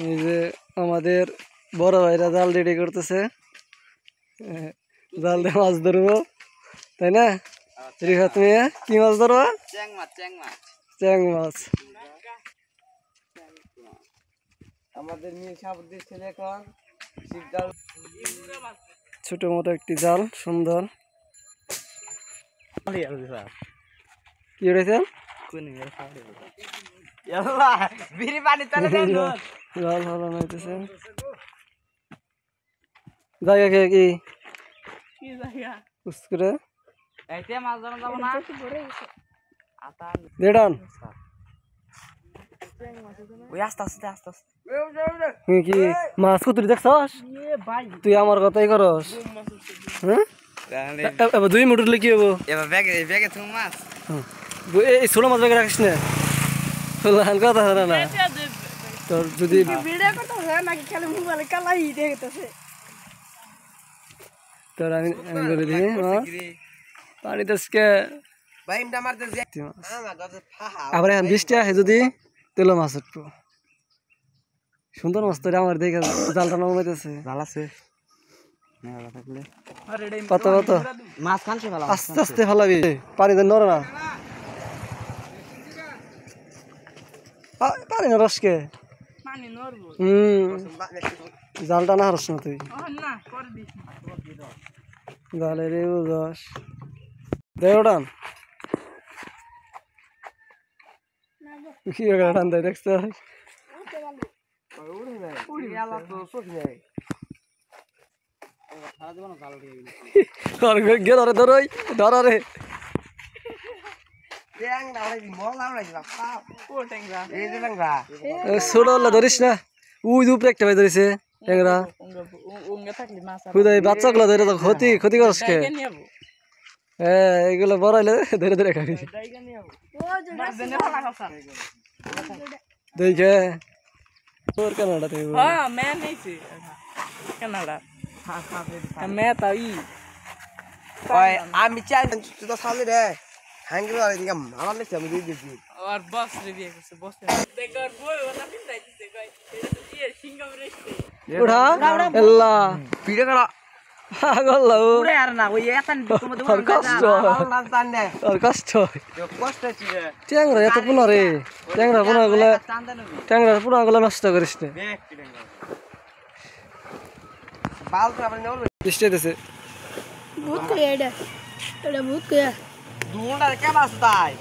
এই যে আমাদের বড় ভাইরা জাল রেডি করতেছে, জাল দিয়ে মাছ ধরবো, তাই না? রিহাত মিয়া কি মাছ ধরবা? চ্যাং মাছ। আমাদের এখন ছোট মোটো একটি জাল, সুন্দর। কি উঠেছে? জাল ভালো নইতেছে। জায়গা কে কি পুষ্করে দেড়ান কি মাছ কুতুরি দেখছস? তুই আমার কথাই করস। হ্যাঁ 2 মিনিট উঠলে কি হবো? এই ছোট মাছ ব্যাগে রাখিস না, কথা হয় না। তোর যদি তোর আমি বলে দিই পানি দশকে আবার এখন বৃষ্টি আসে যদি তেলো মাছ উঠবো। সুন্দর মাছ তো আমার দেখে জালটা নামাইতেছে। কত কত আস্তে আস্তে ফেলাবি, পানি দেন নড়ে না, পানি না রসকে। জালটা না হারস না তুই, জালের বুঝস দেওটান কি টান দেয় দেখছ? ধরই ধরে ছোট ধরিস না, উই উপরে একটা ভাই ধরেছে ট্যাংরা। বাচ্চা গুলো ধরে ক্ষতি ক্ষতি করস কে? হ্যাঁ এগুলো বড় হইলে ধরে ধরে খাবি। দেখে তোর কানাডা থেকে আমি চাই তো সামনে রে হ্যাঙ্গি আমার লেগছে আমি দিয়ে দিয়েছি। আর বস রে বিয়ে করছে, বস দেখর বই ওনা পিছাই দিতে কই এটা তো কি সিঙ্গাম রেছে উড়া আল্লাহ ভিডিও করা পাগল লাও উড়ে আর না ওই এতন তোমাদের কষ্ট না জানে আর কষ্ট কষ্ট ছিল ট্যাংরা এত পুনা রে, ট্যাংরা পুনা গুলো ট্যাংরা পুনা গুলো নষ্ট করিস না। বাল তো আপনি নেব বৃষ্টি দিতেছে ভূত কই এটা এটা ভূত কই দুটা কে বাস তাই